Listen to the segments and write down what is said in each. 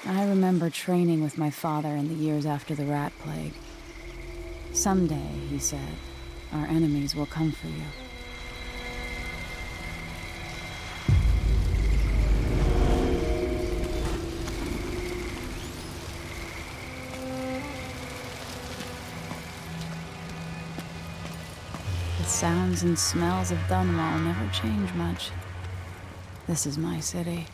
I remember training with my father in the years after the rat plague. Someday, he said, our enemies will come for you. The sounds and smells of Dunwall never change much. This is my city.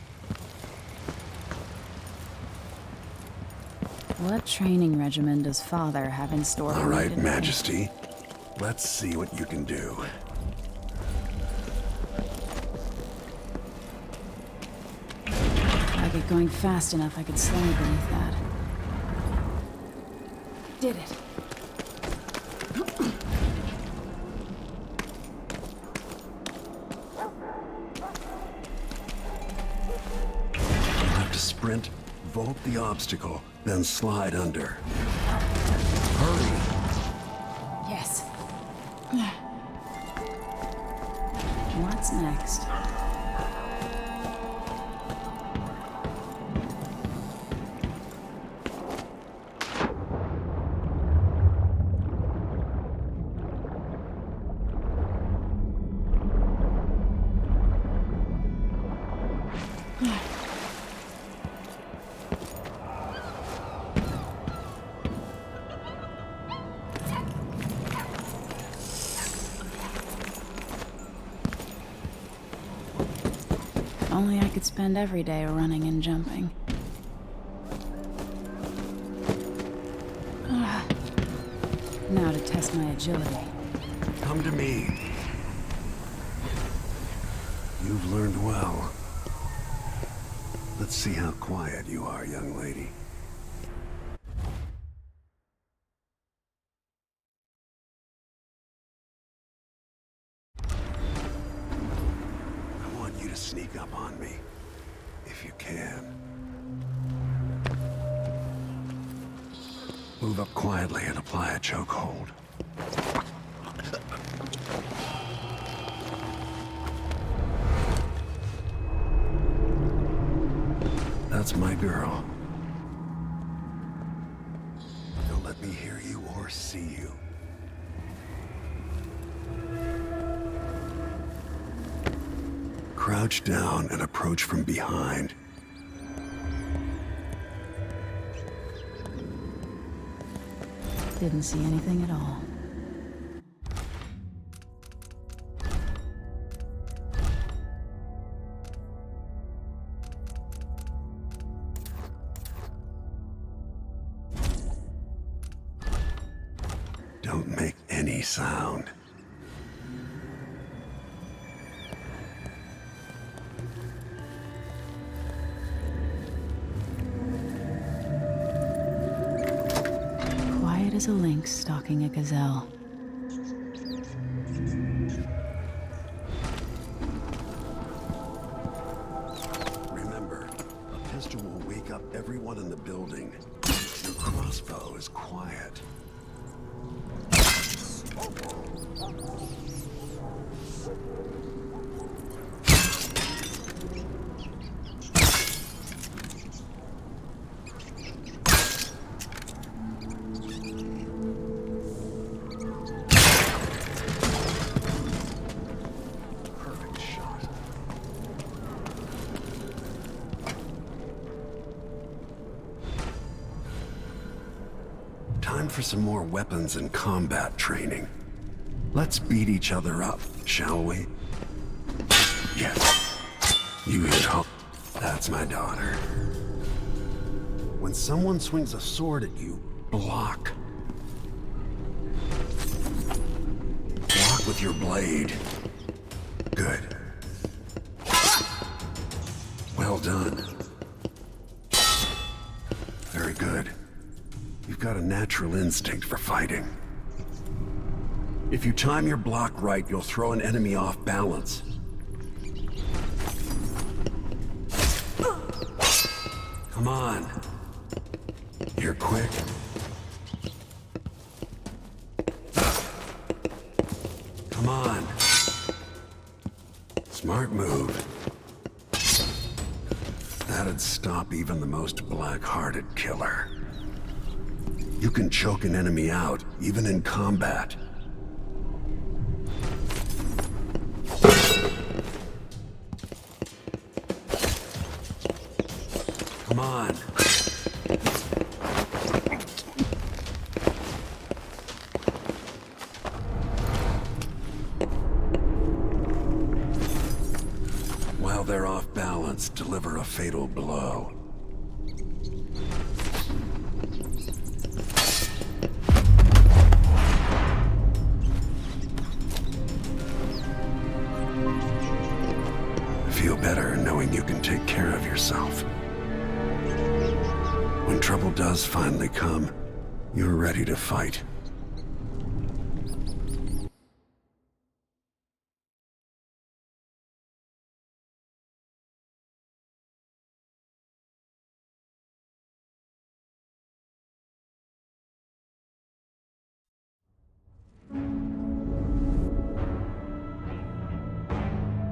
What training regimen does Father have in store for me All right, today? Majesty. Let's see what you can do. If I get going fast enough, I could slide beneath that. Did it. You'll have to sprint, vault the obstacle, then slide under. Hurry! Yes. What's next? If only I could spend every day running and jumping. Now to test my agility. Come to me. You've learned well. Let's see how quiet you are, young lady. I want you to sneak up on me, if you can. Move up quietly and apply a chokehold. That's my girl. Don't let me hear you or see you. Crouch down and approach from behind. Didn't see anything at all. Don't make any sound. Quiet as a lynx stalking a gazelle. Remember, a pistol will wake up everyone in the building. Your crossbow is quiet. Perfect shot. Time for some more weapons and combat training. Let's beat each other up, shall we? Yes. You hit home. That's my daughter. When someone swings a sword at you, block. Block with your blade. Good. Well done. Very good. You've got a natural instinct for fighting. If you time your block right, you'll throw an enemy off balance. Come on. You're quick. Come on. Smart move. That'd stop even the most black-hearted killer. You can choke an enemy out, even in combat. Come on. While they're off balance, deliver a fatal blow. Feel better knowing you can take care of yourself. When trouble does finally come, you're ready to fight.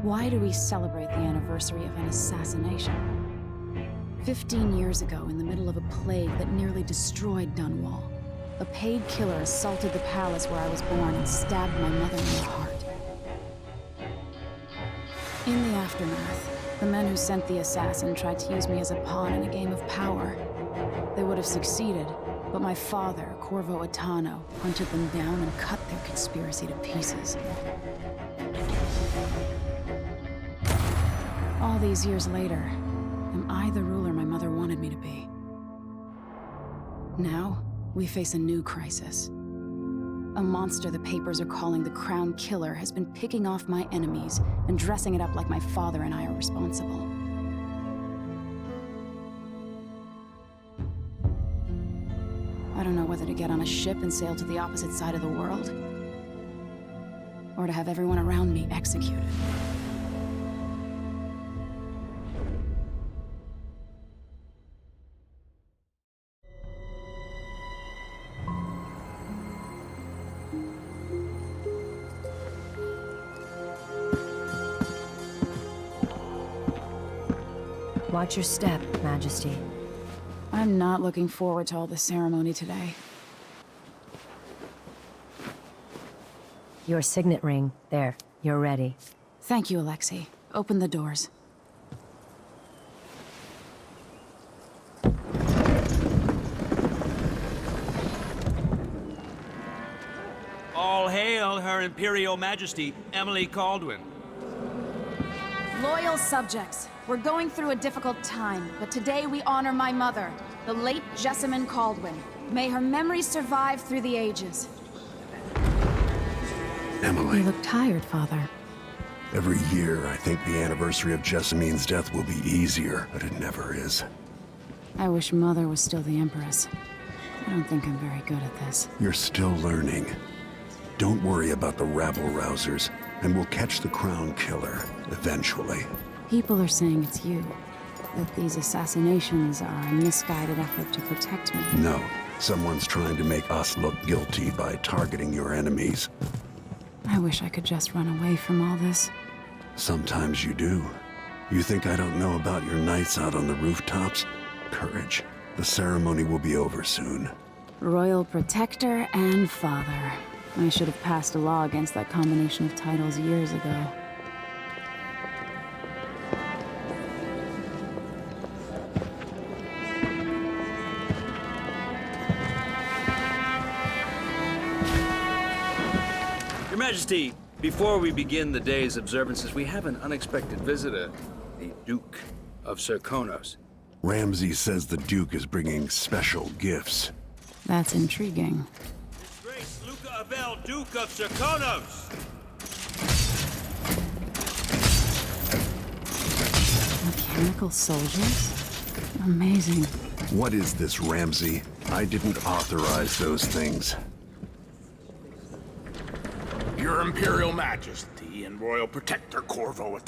Why do we celebrate the anniversary of an assassination? 15 years ago, in the middle of a plague that nearly destroyed Dunwall, a paid killer assaulted the palace where I was born and stabbed my mother in the heart. In the aftermath, the men who sent the assassin tried to use me as a pawn in a game of power. They would have succeeded, but my father, Corvo, hunted them down and cut their conspiracy to pieces. All these years later, am I the ruler my mother wanted me to be? Now, we face a new crisis. A monster the papers are calling the Crown Killer has been picking off my enemies and dressing it up like my father and I are responsible. I don't know whether to get on a ship and sail to the opposite side of the world, or to have everyone around me executed. Watch your step, Majesty. I'm not looking forward to all the ceremony today. Your signet ring. There. You're ready. Thank you, Alexei. Open the doors. All hail Her Imperial Majesty, Emily Caldwin. Loyal subjects, we're going through a difficult time, but today we honor my mother, the late Jessamine Caldwin. May her memory survive through the ages. Emily. You look tired, Father. Every year, I think the anniversary of Jessamine's death will be easier, but it never is. I wish Mother was still the Empress. I don't think I'm very good at this. You're still learning. Don't worry about the rabble-rousers, and we'll catch the Crown Killer, eventually. People are saying it's you. That these assassinations are a misguided effort to protect me. No, someone's trying to make us look guilty by targeting your enemies. I wish I could just run away from all this. Sometimes you do. You think I don't know about your nights out on the rooftops? Courage. The ceremony will be over soon. Royal Protector and Father. I should have passed a law against that combination of titles years ago. Your Majesty, before we begin the day's observances, we have an unexpected visitor, the Duke of Serkonos. Ramsay says the Duke is bringing special gifts. That's intriguing. His Grace Luca Abel, Duke of Serkonos! Mechanical soldiers? Amazing. What is this, Ramsay? I didn't authorize those things. Your Imperial Majesty and Royal Protector Corvo,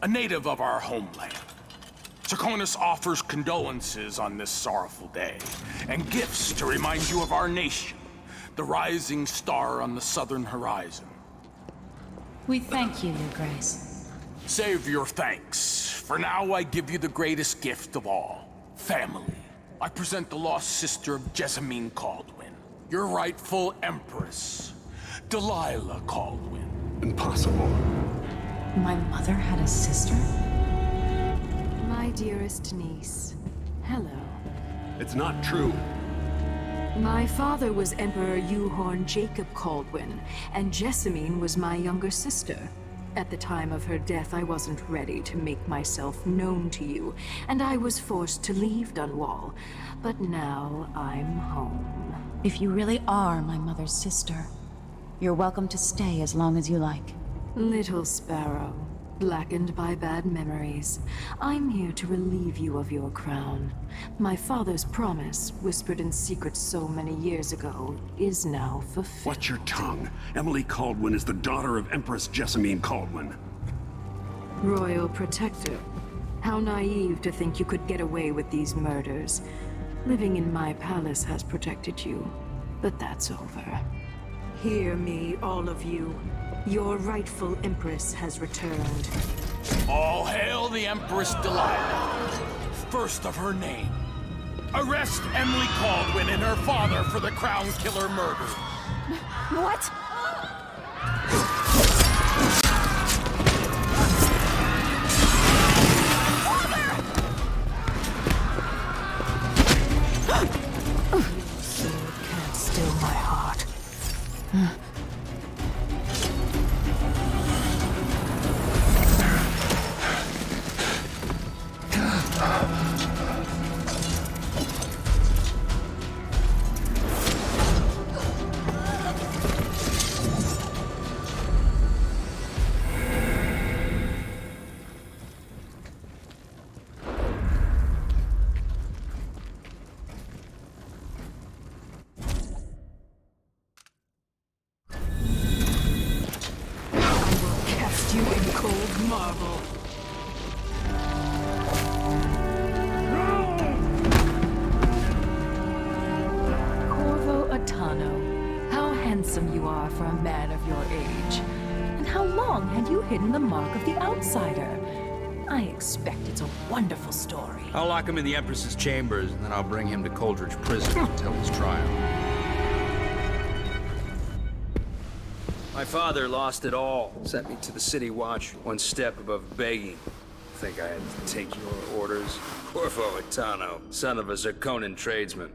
a native of our homeland. Serkonos offers condolences on this sorrowful day, and gifts to remind you of our nation, the rising star on the southern horizon. We thank you, Your Grace. Save your thanks For now, I give you the greatest gift of all. Family. I present the lost sister of Jessamine Caldwin, your rightful empress, Delilah Caldwin. Impossible. My mother had a sister? My dearest niece, hello. It's not true. My father was Emperor Yuhorn Jacob Caldwin, and Jessamine was my younger sister. At the time of her death, I wasn't ready to make myself known to you, and I was forced to leave Dunwall. But now I'm home. If you really are my mother's sister, you're welcome to stay as long as you like. Little sparrow, blackened by bad memories, I'm here to relieve you of your crown. My father's promise, whispered in secret so many years ago, is now fulfilled. Watch your tongue. Emily Caldwin is the daughter of Empress Jessamine Caldwin. Royal Protector. How naive to think you could get away with these murders. Living in my palace has protected you, but that's over. Hear me, all of you. Your rightful Empress has returned. All hail the Empress Delilah, first of her name. Arrest Emily Caldwin and her father for the Crown Killer murder. What? Sword can't still my heart. You in cold marble. Corvo Atano, how handsome you are for a man of your age. And how long had you hidden the mark of the outsider? I expect it's a wonderful story. I'll lock him in the Empress's chambers, and then I'll bring him to Coldridge Prison until his trial. My father lost it all. Sent me to the City Watch, one step above begging. Think I had to take your orders? Corvo Atano, son of a Zirconan tradesman.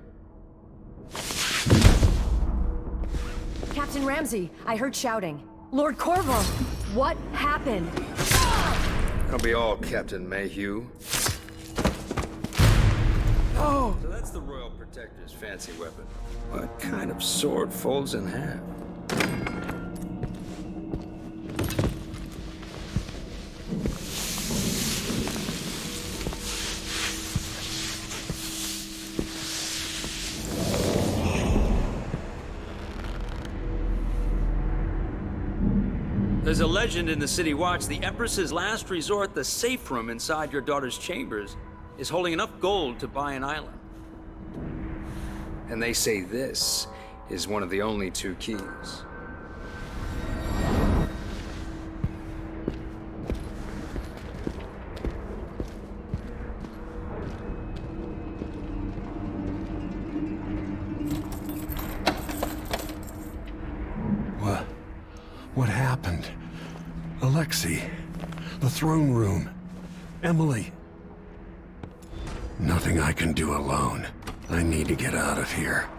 Captain Ramsey, I heard shouting. Lord Corvo, what happened? That'll be all, Captain Mayhew. Oh! So that's the Royal Protector's fancy weapon. What kind of sword folds in half? There's a legend in the City Watch, the Empress's last resort, the safe room inside your daughter's chambers, is holding enough gold to buy an island. And they say this is one of the only two keys. What happened? Alexei, the throne room, Emily. Nothing I can do alone. I need to get out of here.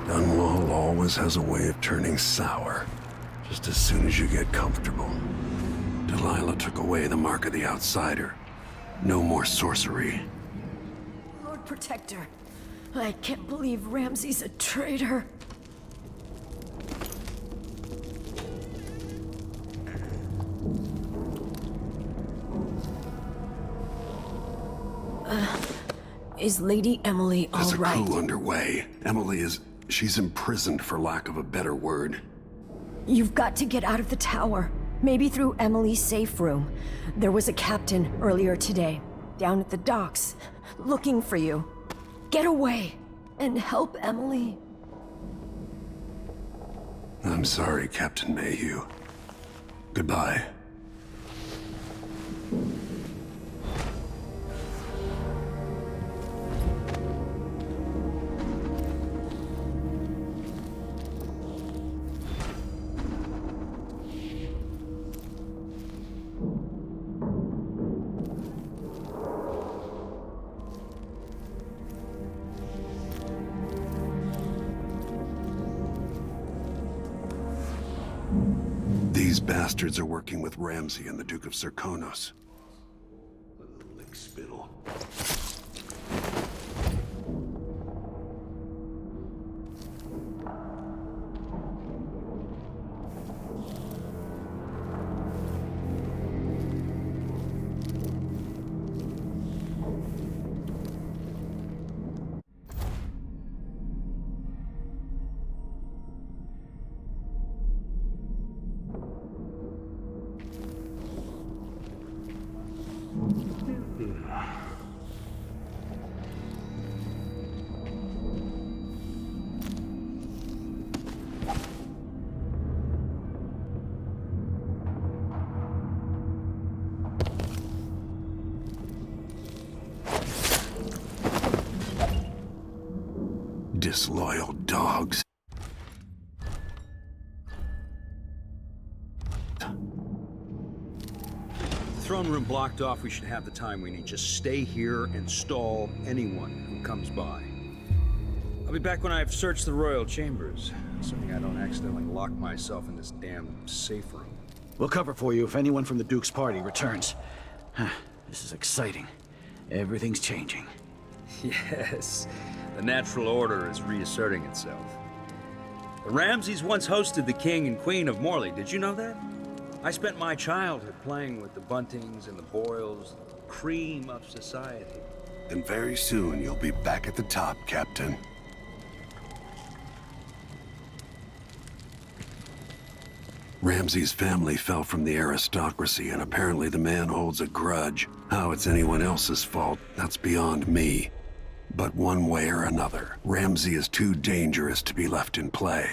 Dunwall always has a way of turning sour, just as soon as you get comfortable. Delilah took away the mark of the outsider. No more sorcery. Lord Protector, I can't believe Ramsey's a traitor. Is Lady Emily all There's a right? coup underway. She's imprisoned for lack of a better word. You've got to get out of the tower. Maybe through Emily's safe room. There was a captain earlier today, down at the docks, looking for you. Get away and help Emily. I'm sorry, Captain Mayhew. Goodbye. These bastards are working with Ramsay and the Duke of Serkonos. Lick spittle. Disloyal dogs. The throne room blocked off, we should have the time we need. Just stay here and stall anyone who comes by. I'll be back when I've searched the royal chambers, assuming I don't accidentally lock myself in this damn safe room. We'll cover for you if anyone from the Duke's party returns. This is exciting. Everything's changing. Yes, the natural order is reasserting itself. The Ramsays once hosted the King and Queen of Morley. Did you know that? I spent my childhood playing with the Buntings and the Boyles, the cream of society. And very soon you'll be back at the top, Captain. Ramsay's family fell from the aristocracy, and apparently the man holds a grudge. How it's anyone else's fault, that's beyond me. But one way or another, Ramsay is too dangerous to be left in play.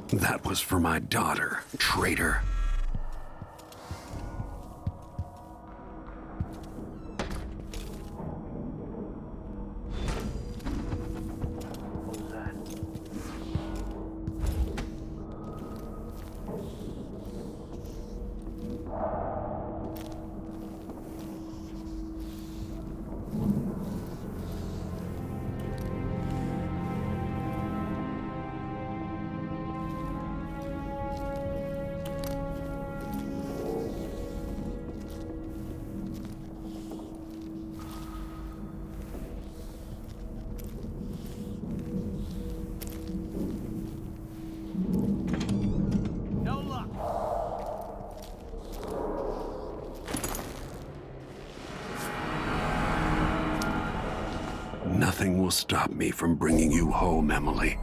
That was for my daughter, traitor. Nothing will stop me from bringing you home, Emily.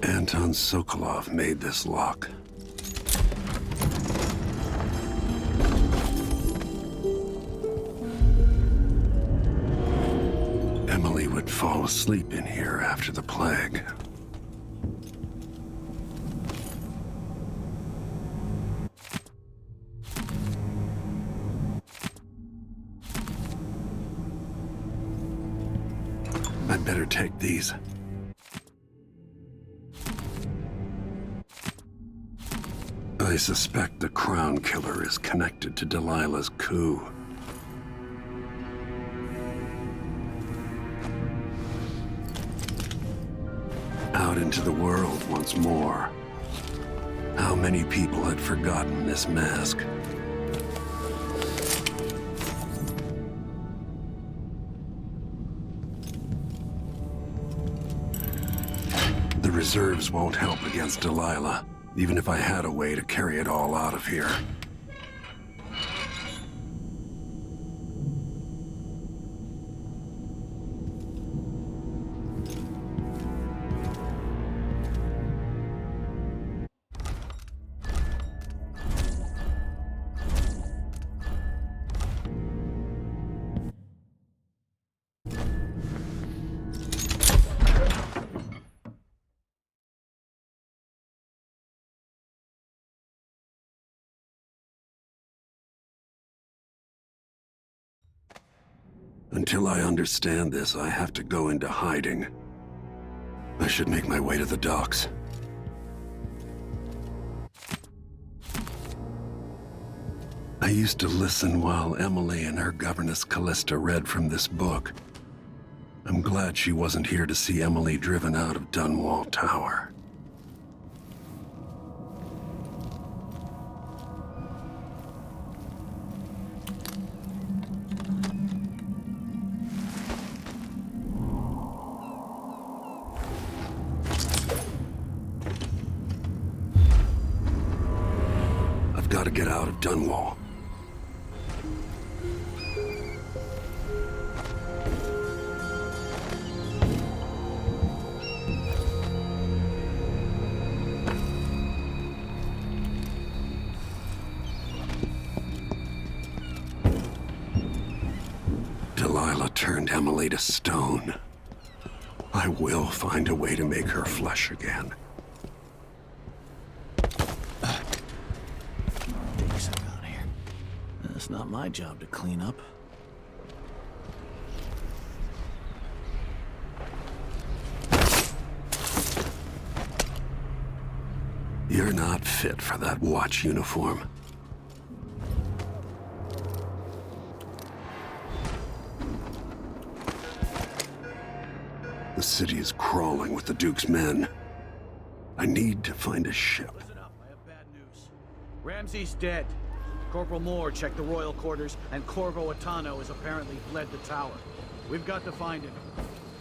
Anton Sokolov made this lock. Emily would fall asleep in here after the plague. I'd better take these. I suspect the Crown Killer is connected to Delilah's coup. Out in into the world once more. How many people had forgotten this mask? The reserves won't help against Delilah, even if I had a way to carry it all out of here. Until I understand this, I have to go into hiding. I should make my way to the docks. I used to listen while Emily and her governess Callista read from this book. I'm glad she wasn't here to see Emily driven out of Dunwall Tower. Got to get out of Dunwall. Delilah turned Emily to stone. I will find a way to make her flesh again. It's not my job to clean up. You're not fit for that watch uniform. The city is crawling with the Duke's men. I need to find a ship. Listen up, I have bad news. Ramsey's dead. Corporal Moore checked the royal quarters, and Corvo Atano has apparently fled the tower. We've got to find him.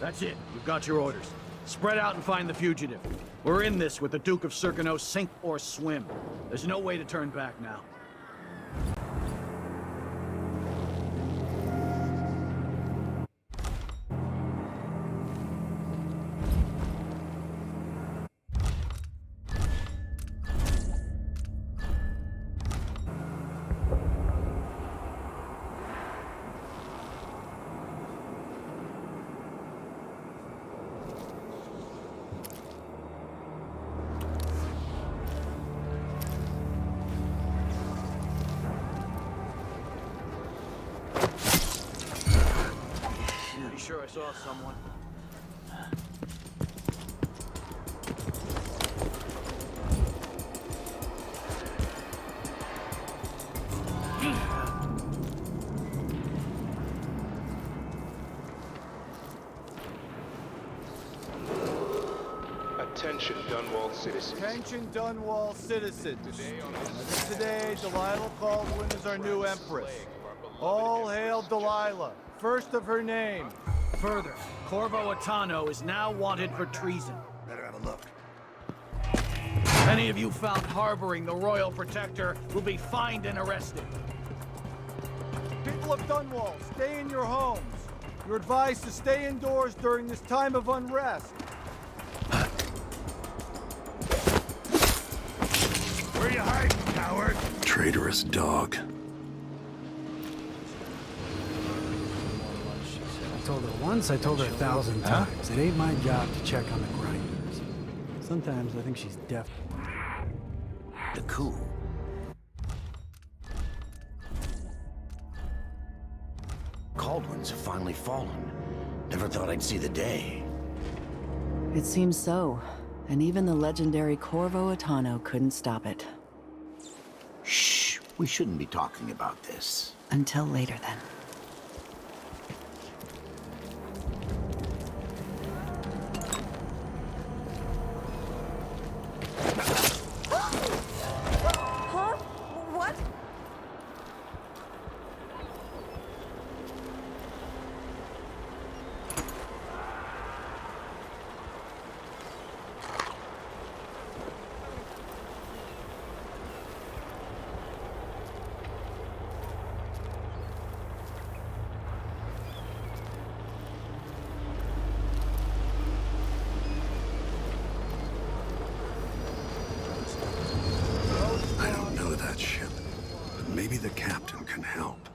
That's it. We've got your orders. Spread out and find the fugitive. We're in this with the Duke of Serkino, sink or swim. There's no way to turn back now. Sure I saw someone. Attention, Dunwall citizens. Attention, Dunwall citizens. As of today, Delilah Caldwin is our new empress. All hail Delilah, first of her name. Further, Corvo Atano is now wanted for treason. Better have a look. Any of you found harboring the Royal Protector will be fined and arrested. People of Dunwall, stay in your homes. You're advised to stay indoors during this time of unrest. Where you hiding, coward? Traitorous dog. I told her once, I told her 1,000 times. It ain't my job to check on the grinders. Sometimes I think she's deaf. The coup. Caldwin's finally fallen. Never thought I'd see the day. It seems so. And even the legendary Corvo Atano couldn't stop it. Shh, we shouldn't be talking about this. Until later, then. the captain can help.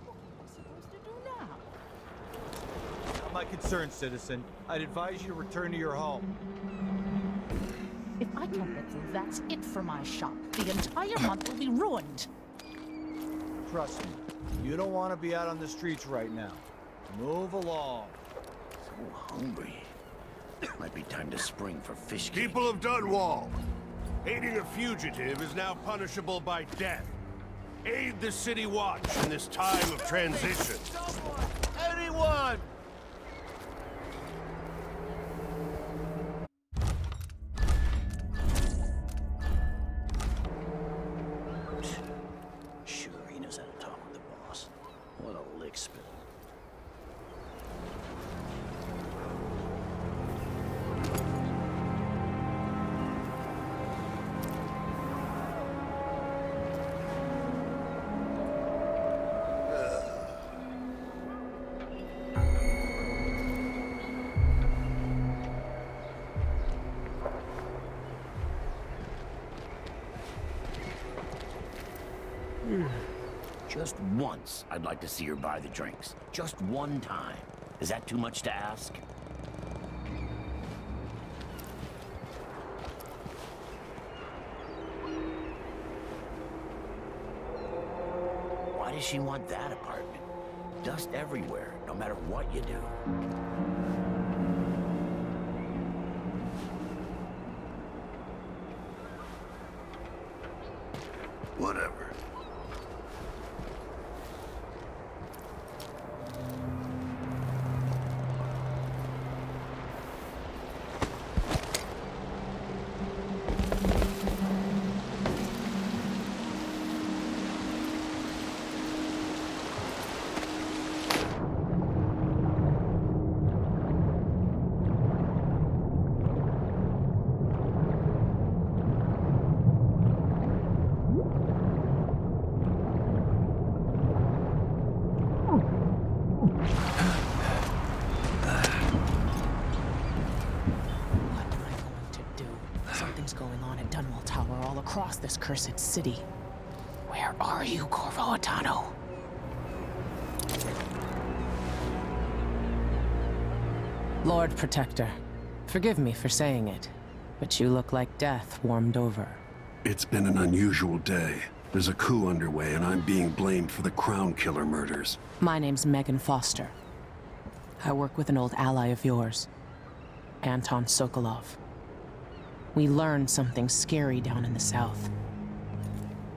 Not my concern, citizen. I'd advise you to return to your home. If I can't get through, that's it for my shop. The entire month will be ruined. Trust me, you don't want to be out on the streets right now. Move along. So hungry. Might be time to spring for fish cake. People of Dunwall, aiding a fugitive is now punishable by death. Aid the City Watch in this time of transition. Anyone! Sure, he knows how to talk with the boss. What a lick spill. Just once, I'd like to see her buy the drinks. Just one time. Is that too much to ask? Why does she want that apartment? Dust everywhere, no matter what you do. Whatever. Dunwall Tower all across this cursed city. Where are you, Corvo Atano? Lord Protector, forgive me for saying it, but you look like death warmed over. It's been an unusual day. There's a coup underway, and I'm being blamed for the Crown Killer murders. My name's Megan Foster. I work with an old ally of yours, Anton Sokolov. We learned something scary down in the south,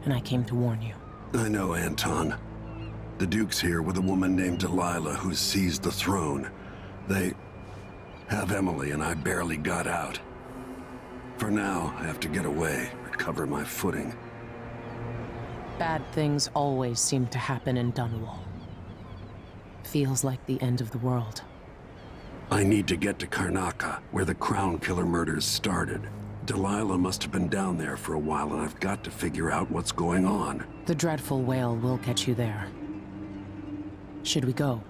and I came to warn you. I know, Anton. The Duke's here with a woman named Delilah who's seized the throne. They have Emily, and I barely got out. For now, I have to get away, recover my footing. Bad things always seem to happen in Dunwall. Feels like the end of the world. I need to get to Karnaca, where the Crown Killer murders started. Delilah must have been down there for a while, and I've got to figure out what's going on. The dreadful whale will get you there. Should we go?